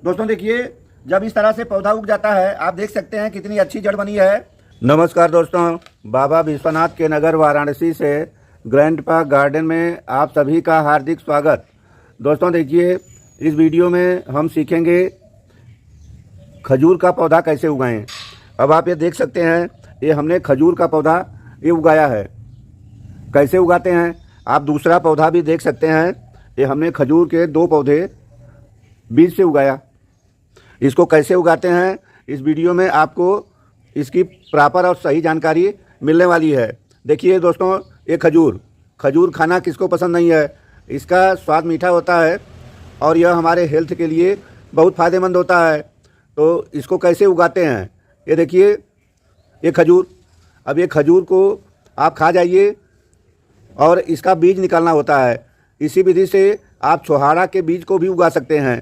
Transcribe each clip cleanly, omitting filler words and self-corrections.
दोस्तों देखिए, जब इस तरह से पौधा उग जाता है, आप देख सकते हैं कितनी अच्छी जड़ बनी है। नमस्कार दोस्तों, बाबा विश्वनाथ के नगर वाराणसी से ग्रैंडपा गार्डन में आप सभी का हार्दिक स्वागत। दोस्तों देखिए, इस वीडियो में हम सीखेंगे खजूर का पौधा कैसे उगाएं। अब आप ये देख सकते हैं, ये हमने खजूर का पौधा ये उगाया है। कैसे उगाते हैं आप दूसरा पौधा भी देख सकते हैं। ये हमने खजूर के 2 पौधे बीज से उगाया। इसको कैसे उगाते हैं इस वीडियो में आपको इसकी प्रॉपर और सही जानकारी मिलने वाली है। देखिए दोस्तों, ये खजूर खाना किसको पसंद नहीं है। इसका स्वाद मीठा होता है और यह हमारे हेल्थ के लिए बहुत फ़ायदेमंद होता है। तो इसको कैसे उगाते हैं, ये देखिए, ये खजूर। अब ये खजूर को आप खा जाइए और इसका बीज निकालना होता है। इसी विधि से आप छोहाड़ा के बीज को भी उगा सकते हैं।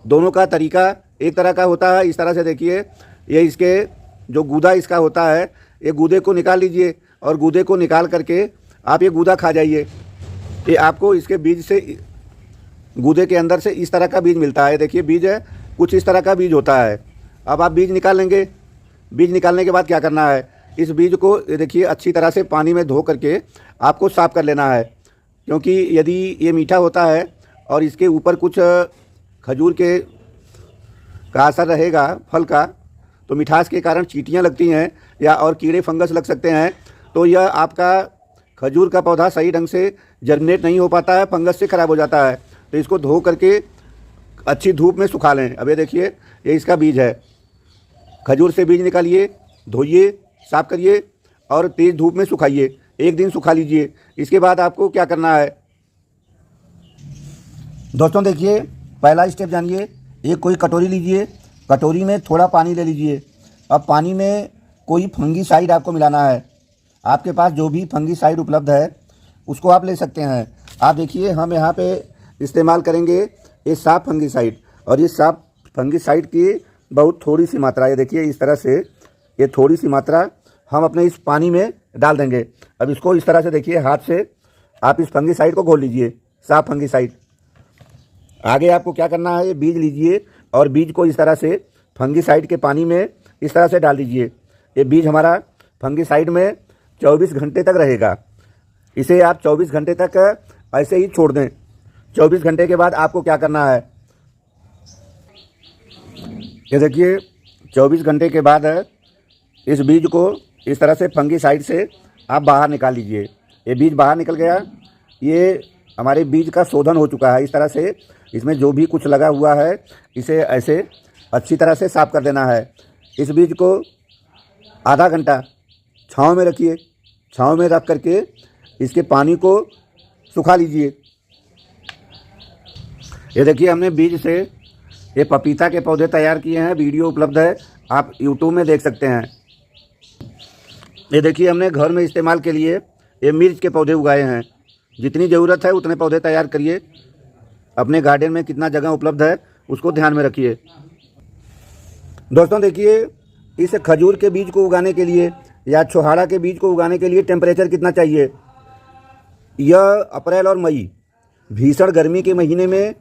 दोनों का तरीका एक तरह का होता है। इस तरह से देखिए, ये इसके जो गूदा इसका होता है, ये गूदे को निकाल लीजिए और गूदे को निकाल करके आप ये गूदा खा जाइए। ये आपको इसके बीज से, गूदे के अंदर से इस तरह का बीज मिलता है। देखिए बीज है, कुछ इस तरह का बीज होता है। अब आप बीज निकाल लेंगे। बीज निकालने के बाद क्या करना है, इस बीज को देखिए अच्छी तरह से पानी में धो करके आपको साफ़ कर लेना है। क्योंकि यदि ये मीठा होता है और इसके ऊपर कुछ खजूर के का असर रहेगा फल का, तो मिठास के कारण चींटियाँ लगती हैं या और कीड़े फंगस लग सकते हैं। तो यह आपका खजूर का पौधा सही ढंग से जर्मिनेट नहीं हो पाता है, फंगस से ख़राब हो जाता है। तो इसको धो करके अच्छी धूप में सुखा लें। अब ये देखिए, ये इसका बीज है। खजूर से बीज निकालिए, धोइए, साफ़ करिए और तेज़ धूप में सुखाइए। 1 दिन सुखा लीजिए। इसके बाद आपको क्या करना है दोस्तों, देखिए पहला स्टेप जानिए। एक कोई कटोरी लीजिए, कटोरी में थोड़ा पानी ले लीजिए। अब पानी में कोई फंगीसाइड आपको मिलाना है। आपके पास जो भी फंगीसाइड उपलब्ध है उसको आप ले सकते हैं। आप देखिए, हम यहाँ पे इस्तेमाल करेंगे ये साफ फंगीसाइड, और ये साफ फंगीसाइड की बहुत थोड़ी सी मात्रा है। देखिए इस तरह से ये थोड़ी सी मात्रा हम अपने इस पानी में डाल देंगे। अब इसको इस तरह से देखिए, हाथ से आप इस फंगीसाइड को घोल लीजिए, साफ फंगीसाइड। आगे आपको क्या करना है, ये बीज लीजिए और बीज को इस तरह से फंगीसाइड के पानी में इस तरह से डाल दीजिए। ये बीज हमारा फंगीसाइड में 24 घंटे तक रहेगा। इसे आप 24 घंटे तक ऐसे ही छोड़ दें। 24 घंटे के बाद आपको क्या करना है, ये देखिए 24 घंटे के बाद इस बीज को इस तरह से फंगीसाइड से आप बाहर निकाल लीजिए। ये बीज बाहर निकल गया। ये हमारे बीज का शोधन हो चुका है। इस तरह से इसमें जो भी कुछ लगा हुआ है इसे ऐसे अच्छी तरह से साफ़ कर देना है। इस बीज को आधा घंटा छाँव में रखिए। छाँव में रख करके इसके पानी को सुखा लीजिए। ये देखिए, हमने बीज से ये पपीता के पौधे तैयार किए हैं। वीडियो उपलब्ध है, आप यूट्यूब में देख सकते हैं। ये देखिए, हमने घर में इस्तेमाल के लिए ये मिर्च के पौधे उगाए हैं। जितनी ज़रूरत है उतने पौधे तैयार करिए। अपने गार्डन में कितना जगह उपलब्ध है उसको ध्यान में रखिए। दोस्तों देखिए, इस खजूर के बीज को उगाने के लिए या छोहाड़ा के बीज को उगाने के लिए टेम्परेचर कितना चाहिए। यह अप्रैल और मई, भीषण गर्मी के महीने में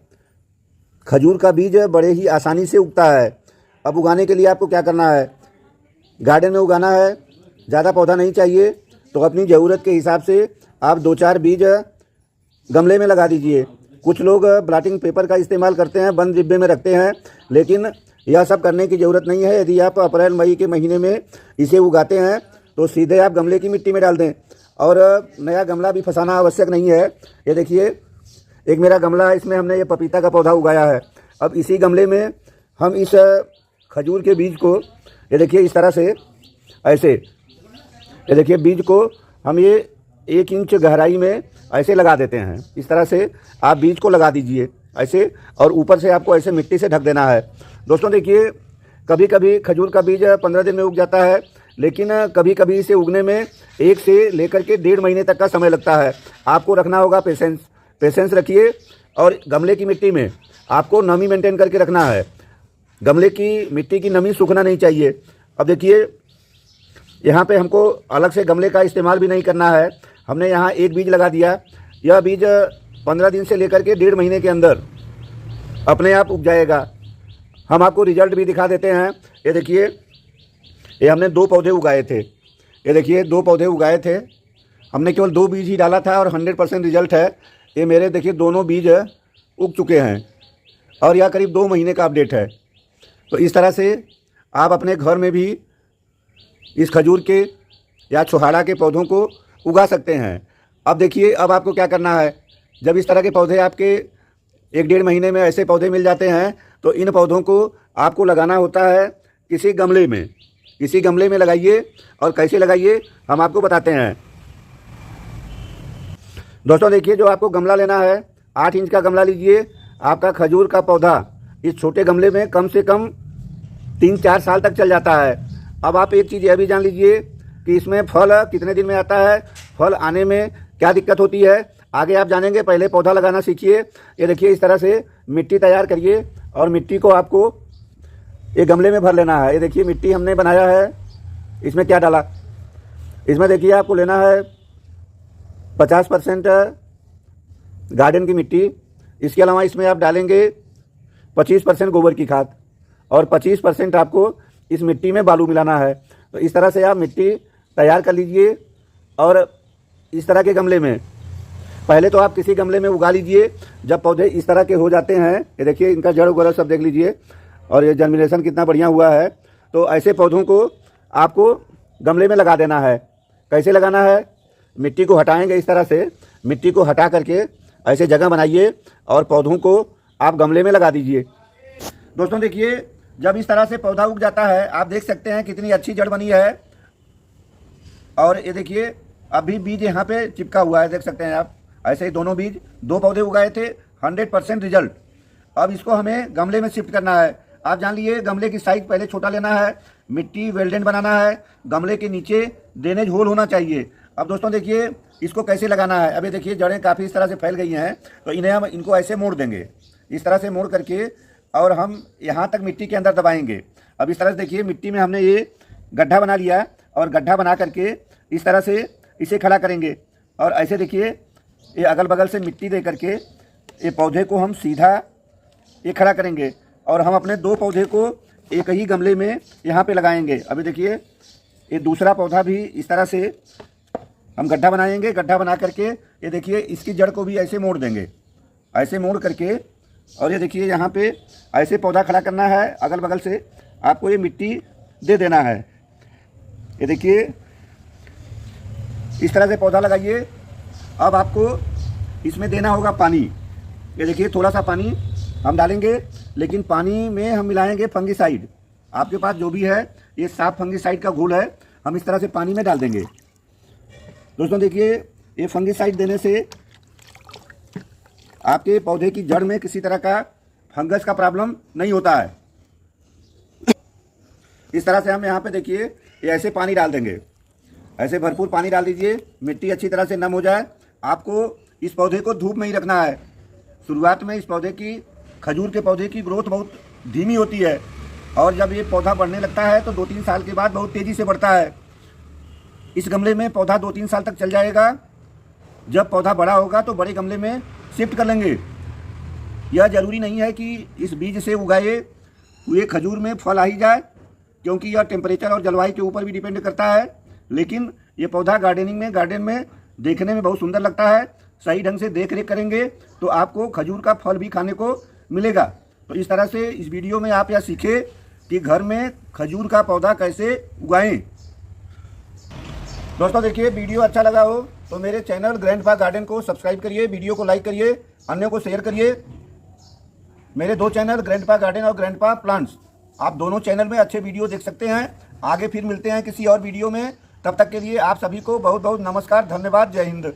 खजूर का बीज बड़े ही आसानी से उगता है। अब उगाने के लिए आपको क्या करना है, गार्डन में उगाना है, ज़्यादा पौधा नहीं चाहिए, तो अपनी ज़रूरत के हिसाब से आप 2-4 बीज गमले में लगा दीजिए। कुछ लोग ब्लॉटिंग पेपर का इस्तेमाल करते हैं, बंद डिब्बे में रखते हैं, लेकिन यह सब करने की ज़रूरत नहीं है। यदि आप अप्रैल मई के महीने में इसे उगाते हैं तो सीधे आप गमले की मिट्टी में डाल दें, और नया गमला भी फंसाना आवश्यक नहीं है। ये देखिए, एक मेरा गमला है, इसमें हमने ये पपीता का पौधा उगाया है। अब इसी गमले में हम इस खजूर के बीज को, ये देखिए इस तरह से ऐसे, ये देखिए बीज को हम ये 1 इंच गहराई में ऐसे लगा देते हैं। इस तरह से आप बीज को लगा दीजिए ऐसे, और ऊपर से आपको ऐसे मिट्टी से ढक देना है। दोस्तों देखिए, कभी कभी खजूर का बीज 15 दिन में उग जाता है, लेकिन कभी कभी इसे उगने में 1 से लेकर के 1.5 महीने तक का समय लगता है। आपको रखना होगा पेशेंस रखिए, और गमले की मिट्टी में आपको नमी मेंटेन करके रखना है। गमले की मिट्टी की नमी सूखना नहीं चाहिए। अब देखिए, यहाँ पे हमको अलग से गमले का इस्तेमाल भी नहीं करना है। हमने यहाँ एक बीज लगा दिया। यह बीज 15 दिन से लेकर के 1.5 महीने के अंदर अपने आप उग जाएगा। हम आपको रिजल्ट भी दिखा देते हैं। ये देखिए, ये हमने 2 पौधे उगाए थे। ये देखिए 2 पौधे उगाए थे, हमने केवल 2 बीज ही डाला था और 100% रिजल्ट है। ये मेरे देखिए दोनों बीज उग चुके हैं और यह करीब 2 महीने का अपडेट है। तो इस तरह से आप अपने घर में भी इस खजूर के या छुहाड़ा के पौधों को उगा सकते हैं। अब देखिए, अब आपको क्या करना है, जब इस तरह के पौधे आपके 1-1.5 महीने में ऐसे पौधे मिल जाते हैं तो इन पौधों को आपको लगाना होता है किसी गमले में। किसी गमले में लगाइए और कैसे लगाइए हम आपको बताते हैं। दोस्तों देखिए, जो आपको गमला लेना है 8 इंच का गमला लीजिए। आपका खजूर का पौधा इस छोटे गमले में कम से कम 3-4 साल तक चल जाता है। अब आप एक चीज़ यह भी जान लीजिए कि इसमें फल कितने दिन में आता है, फल आने में क्या दिक्कत होती है, आगे आप जानेंगे। पहले पौधा लगाना सीखिए। ये देखिए, इस तरह से मिट्टी तैयार करिए और मिट्टी को आपको एक गमले में भर लेना है। ये देखिए मिट्टी हमने बनाया है। इसमें क्या डाला, इसमें देखिए आपको लेना है 50% गार्डन की मिट्टी। इसके अलावा इसमें आप डालेंगे 25% गोबर की खाद और 25% आपको इस मिट्टी में बालू मिलाना है। तो इस तरह से आप मिट्टी तैयार कर लीजिए और इस तरह के गमले में पहले तो आप किसी गमले में उगा लीजिए। जब पौधे इस तरह के हो जाते हैं, ये देखिए इनका जड़ वगैरह सब देख लीजिए और ये जर्मिनेशन कितना बढ़िया हुआ है। तो ऐसे पौधों को आपको गमले में लगा देना है। कैसे लगाना है, मिट्टी को हटाएंगे इस तरह से, मिट्टी को हटा करके ऐसे जगह बनाइए और पौधों को आप गमले में लगा दीजिए। दोस्तों देखिए, जब इस तरह से पौधा उग जाता है, आप देख सकते हैं कितनी अच्छी जड़ बनी है। और ये देखिए अभी बीज यहाँ पे चिपका हुआ है, देख सकते हैं आप। ऐसे ही दोनों बीज 2 पौधे उगाए थे, 100% रिजल्ट। अब इसको हमें गमले में शिफ्ट करना है। आप जान लीजिए, गमले की साइज पहले छोटा लेना है, मिट्टी वेल्डेंट बनाना है, गमले के नीचे ड्रेनेज होल होना चाहिए। अब दोस्तों देखिए इसको कैसे लगाना है। अभी देखिए जड़ें काफ़ी इस तरह से फैल गई हैं, तो इन्हें हम इनको ऐसे मोड़ देंगे, इस तरह से मोड़ करके, और हम यहाँ तक मिट्टी के अंदर दबाएंगे। अब इस तरह से देखिए मिट्टी में हमने ये गड्ढा बना लिया और गड्ढा बना करके इस तरह से इसे खड़ा करेंगे और ऐसे देखिए ये अगल बगल से मिट्टी दे करके ये पौधे को हम सीधा ये खड़ा करेंगे और हम अपने 2 पौधे को एक ही गमले में यहाँ पे लगाएंगे। अभी देखिए ये दूसरा पौधा भी इस तरह से हम गड्ढा बनाएंगे। गड्ढा बना करके ये देखिए इसकी जड़ को भी ऐसे मोड़ देंगे, ऐसे मोड़ करके, और ये देखिए यहाँ पे ऐसे पौधा खड़ा करना है। अगल बगल से आपको ये मिट्टी दे देना है। ये देखिए इस तरह से पौधा लगाइए। अब आपको इसमें देना होगा पानी। ये देखिए थोड़ा सा पानी हम डालेंगे, लेकिन पानी में हम मिलाएंगे फंगिसाइड। आपके पास जो भी है ये साफ फंगिसाइड का घोल है, हम इस तरह से पानी में डाल देंगे। दोस्तों देखिए ये फंगिसाइड देने से आपके पौधे की जड़ में किसी तरह का फंगस का प्रॉब्लम नहीं होता है। इस तरह से हम यहाँ पे देखिए ये ऐसे पानी डाल देंगे, ऐसे भरपूर पानी डाल दीजिए। मिट्टी अच्छी तरह से नम हो जाए। आपको इस पौधे को धूप में ही रखना है। शुरुआत में इस पौधे की, खजूर के पौधे की ग्रोथ बहुत धीमी होती है और जब ये पौधा बढ़ने लगता है तो 2-3 साल के बाद बहुत तेज़ी से बढ़ता है। इस गमले में पौधा 2-3 साल तक चल जाएगा। जब पौधा बड़ा होगा तो बड़े गमले में शिफ्ट कर लेंगे। यह ज़रूरी नहीं है कि इस बीज से उगाए हुए खजूर में फल आ ही जाए, क्योंकि यह टेम्परेचर और जलवायु के ऊपर भी डिपेंड करता है। लेकिन ये पौधा गार्डन में देखने में बहुत सुंदर लगता है। सही ढंग से देख रेख करेंगे तो आपको खजूर का फल भी खाने को मिलेगा। तो इस तरह से इस वीडियो में आप यह सीखे कि घर में खजूर का पौधा कैसे उगाएं। दोस्तों देखिए वीडियो अच्छा लगा हो तो मेरे चैनल ग्रैंडपा गार्डन को सब्सक्राइब करिए, वीडियो को लाइक करिए, अन्यों को शेयर करिए। मेरे 2 चैनल ग्रैंडपा गार्डन और ग्रैंडपा प्लांट्स, आप दोनों चैनल में अच्छे वीडियो देख सकते हैं। आगे फिर मिलते हैं किसी और वीडियो में। तब तक के लिए आप सभी को बहुत बहुत नमस्कार, धन्यवाद, जय हिंद।